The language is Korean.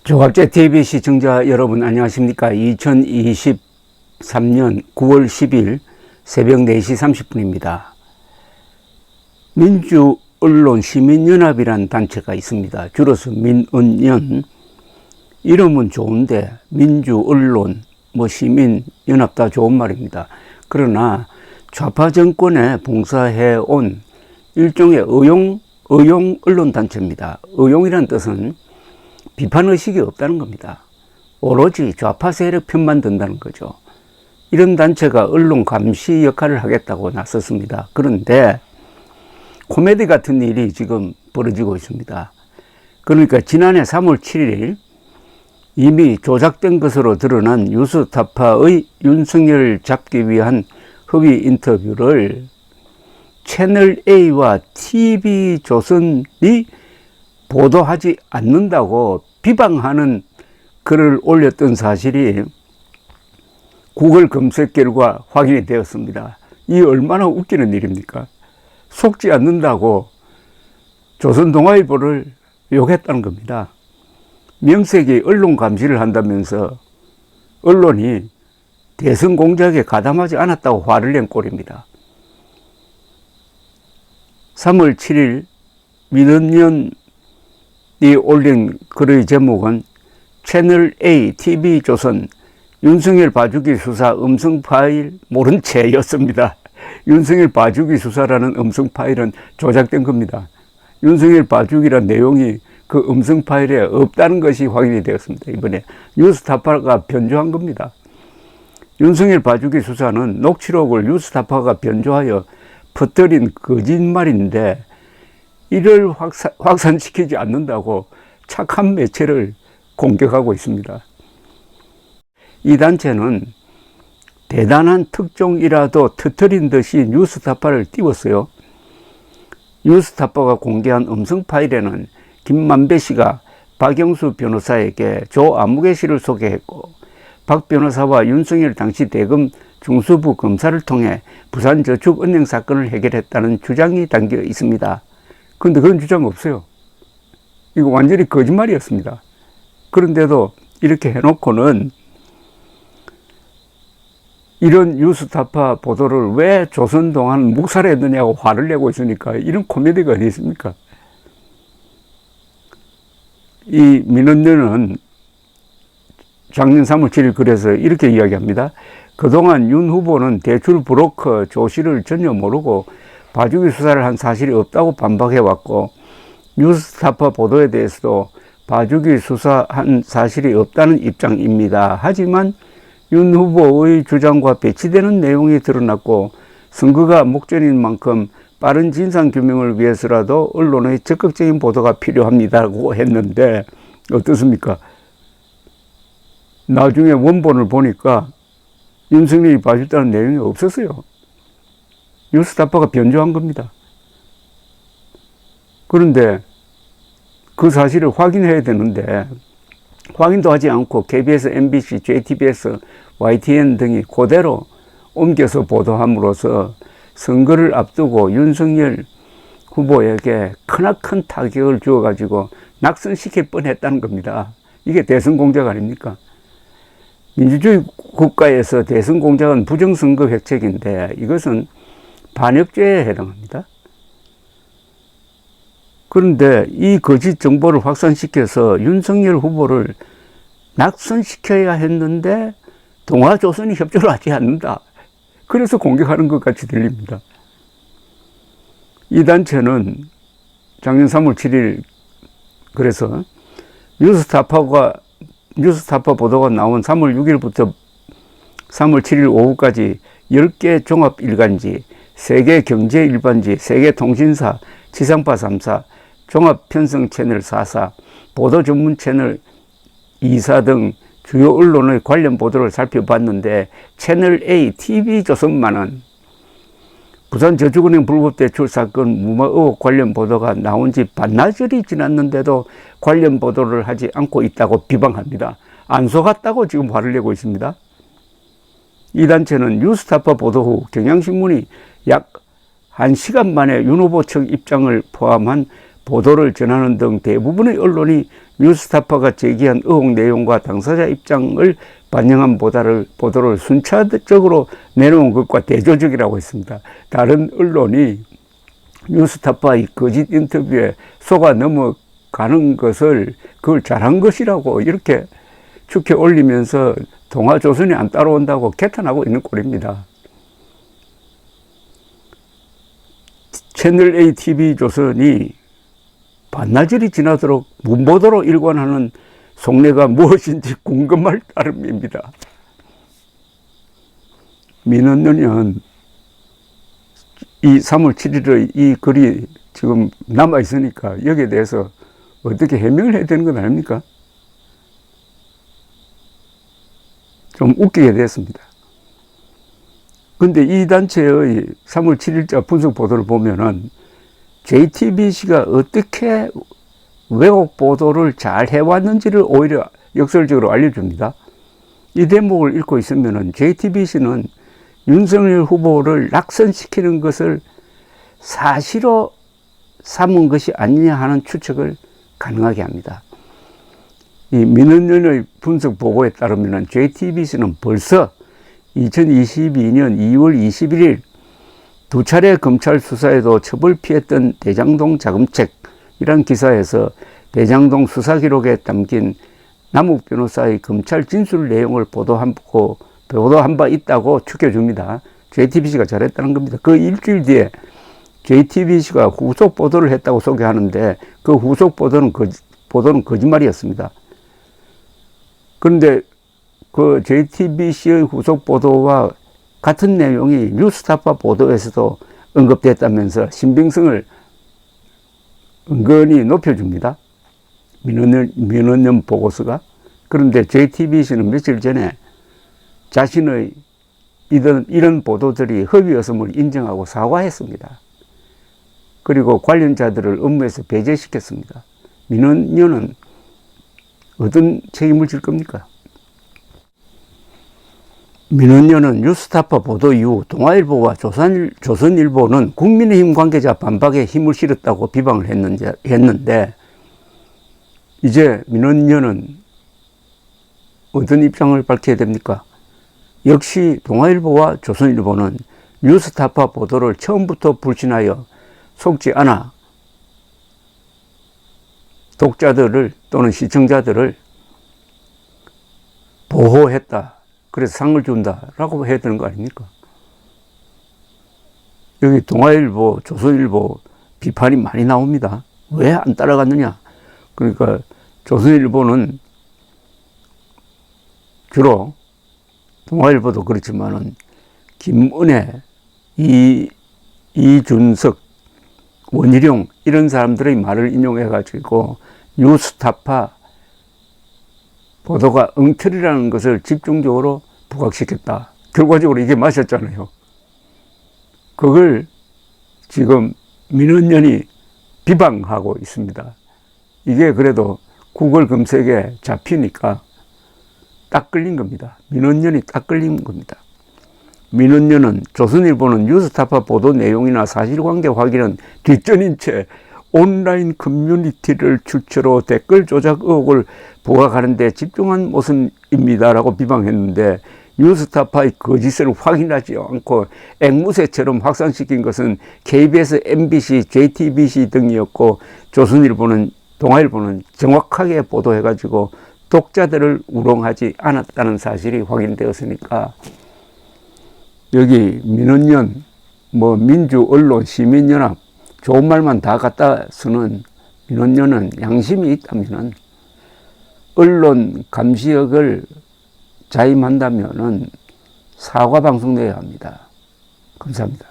조갑제 TV 시청자 여러분 안녕하십니까. 2023년 9월 10일 새벽 4시 30분입니다. 민주언론시민연합이라는 단체가 있습니다. 줄여서 민언연. 이름은 좋은데 민주언론, 시민연합 다 좋은 말입니다. 그러나 좌파 정권에 봉사해온 일종의 의용 언론단체입니다. 의용이라는 뜻은 비판의식이 없다는 겁니다. 오로지 좌파 세력 편만 든다는 거죠. 이런 단체가 언론 감시 역할을 하겠다고 나섰습니다. 그런데 코미디 같은 일이 지금 벌어지고 있습니다. 그러니까 지난해 3월 7일 이미 조작된 것으로 드러난 뉴스타파의 윤석열을 잡기 위한 협의 인터뷰를 채널A와 TV조선이 보도하지 않는다고 비방하는 글을 올렸던 사실이 구글 검색 결과 확인이 되었습니다. 이 얼마나 웃기는 일입니까? 속지 않는다고 조선동아일보를 욕했다는 겁니다. 명색이 언론 감시를 한다면서 언론이 대선 공작에 가담하지 않았다고 화를 낸 꼴입니다. 3월 7일 민언연이 올린 글의 제목은 채널A, TV조선 윤석열 봐주기 수사 음성 파일 모른 채였습니다. 윤석열 봐주기 수사라는 음성 파일은 조작된 겁니다. 윤석열 봐주기란 내용이 그 음성 파일에 없다는 것이 확인이 되었습니다. 이번에 뉴스타파가 변조한 겁니다. 윤석열 봐주기 수사는 녹취록을 뉴스타파가 변조하여 퍼뜨린 거짓말인데 이를 확산시키지 않는다고 착한 매체를 공격하고 있습니다. 이 단체는 대단한 특종이라도 터뜨린 듯이 뉴스타파를 띄웠어요. 뉴스타파가 공개한 음성 파일에는 김만배 씨가 박영수 변호사에게 조아무개 씨를 소개했고 박 변호사와 윤석열 당시 대검 중수부 검사를 통해 부산저축은행 사건을 해결했다는 주장이 담겨 있습니다. 그런데 그런 주장 없어요. 이거 완전히 거짓말이었습니다. 그런데도 이렇게 해놓고는 이런 뉴스타파 보도를 왜 조선동아는 묵살했느냐고 화를 내고 있으니까 이런 코미디가 어디 있습니까? 이 민언연은 작년 3월 7일 글에서 이렇게 이야기합니다. 그동안 윤 후보는 대출 브로커 조 씨를 전혀 모르고 봐주기 수사를 한 사실이 없다고 반박해왔고 뉴스타파 보도에 대해서도 봐주기 수사한 사실이 없다는 입장입니다. 하지만 윤 후보의 주장과 배치되는 내용이 드러났고 선거가 목전인 만큼 빠른 진상규명을 위해서라도 언론의 적극적인 보도가 필요합니다라고 했는데 어떻습니까? 나중에 원본을 보니까 윤석열이 봐줬다는 내용이 없었어요. 뉴스타파가 변조한 겁니다. 그런데 그 사실을 확인해야 되는데 확인도 하지 않고 KBS, MBC, JTBS, YTN 등이 그대로 옮겨서 보도함으로써 선거를 앞두고 윤석열 후보에게 크나큰 타격을 주어가지고 낙선시킬 뻔했다는 겁니다. 이게 대선 공작 아닙니까? 민주주의 국가에서 대선 공작은 부정선거 획책인데 이것은 반역죄에 해당합니다. 그런데 이 거짓 정보를 확산시켜서 윤석열 후보를 낙선시켜야 했는데 동아조선이 협조를 하지 않는다. 그래서 공격하는 것 같이 들립니다. 이 단체는 작년 3월 7일 그래서 뉴스타파 보도가 나온 3월 6일부터 3월 7일 오후까지 10개 종합 일간지, 3개 경제 일반지, 3개 통신사, 지상파 3사, 종합 편성 채널 4사, 보도 전문 채널 2사 등 주요 언론의 관련 보도를 살펴봤는데 채널A, TV조선만은 부산저축은행 불법 대출 사건 무마 의혹 관련 보도가 나온 지 반나절이 지났는데도 관련 보도를 하지 않고 있다고 비방합니다. 안 속았다고 지금 화를 내고 있습니다. 이 단체는 뉴스타파 보도 후 경향신문이 약 1시간 만에 윤 후보 측 입장을 포함한 보도를 전하는 등 대부분의 언론이 뉴스타파가 제기한 의혹 내용과 당사자 입장을 반영한 보도를 순차적으로 내놓은 것과 대조적이라고 했습니다. 다른 언론이 뉴스타파의 거짓 인터뷰에 속아 넘어가는 것을 그걸 잘한 것이라고 이렇게 축해 올리면서 동아조선이 안 따라온다고 개탄하고 있는 꼴입니다. 채널A TV조선이 반나절이 지나도록 문보도로 일관하는 속내가 무엇인지 궁금할 따름입니다. 민원연은 이 3월 7일의 이 글이 지금 남아있으니까 여기에 대해서 어떻게 해명을 해야 되는 건 아닙니까? 좀 웃기게 됐습니다. 근데 이 단체의 3월 7일자 분석 보도를 보면은 JTBC가 어떻게 왜곡 보도를 잘 해왔는지를 오히려 역설적으로 알려줍니다. 이 대목을 읽고 있으면은 JTBC는 윤석열 후보를 낙선시키는 것을 사실로 삼은 것이 아니냐 하는 추측을 가능하게 합니다. 이 민원연의 분석 보고에 따르면 JTBC는 벌써 2022년 2월 21일 두 차례 검찰 수사에도 처벌 피했던 대장동 자금책이란 기사에서 대장동 수사 기록에 담긴 남욱 변호사의 검찰 진술 내용을 보도한 바 있다고 추켜줍니다. JTBC가 잘했다는 겁니다. 그 일주일 뒤에 JTBC가 후속 보도를 했다고 소개하는데 그 후속 보도는 거짓말이었습니다. 그런데 그 JTBC의 후속 보도와 같은 내용이 뉴스타파 보도에서도 언급됐다면서 신빙성을 은근히 높여줍니다. 민원연 보고서가. 그런데 JTBC는 며칠 전에 자신의 이런 보도들이 허위였음을 인정하고 사과했습니다. 그리고 관련자들을 업무에서 배제시켰습니다. 민원연은 어떤 책임을 질 겁니까? 민원연은 뉴스타파 보도 이후 동아일보와 조선일보는 국민의힘 관계자 반박에 힘을 실었다고 비방을 했는데 이제 민원연은 어떤 입장을 밝혀야 됩니까? 역시 동아일보와 조선일보는 뉴스타파 보도를 처음부터 불신하여 속지 않아 독자들을 또는 시청자들을 보호했다. 그래서 상을 준다라고 해야 되는 거 아닙니까? 여기 동아일보, 조선일보 비판이 많이 나옵니다. 왜 안 따라갔느냐? 그러니까 조선일보는 주로 동아일보도 그렇지만은 김은혜, 이준석, 원희룡 이런 사람들의 말을 인용해 가지고 뉴스타파 보도가 엉터리라는 것을 집중적으로 부각시켰다. 결과적으로 이게 맞았잖아요. 그걸 지금 민원연이 비방하고 있습니다. 이게 그래도 구글 검색에 잡히니까 딱 걸린 겁니다. 민원연이 딱 걸린 겁니다. 민원연은 조선일보는 뉴스타파 보도 내용이나 사실관계 확인은 뒷전인 채 온라인 커뮤니티를 출처로 댓글 조작 의혹을 부각하는 데 집중한 모습입니다라고 비방했는데 뉴스타파의 거짓을 확인하지 않고 앵무새처럼 확산시킨 것은 KBS, MBC, JTBC 등이었고 동아일보는 정확하게 보도해가지고 독자들을 우롱하지 않았다는 사실이 확인되었으니까 여기 민원연, 민주, 언론, 시민연합 좋은 말만 다 갖다 쓰는 민원연은 양심이 있다면은 언론 감시역을 자임한다면은 사과 방송 내야 합니다. 감사합니다.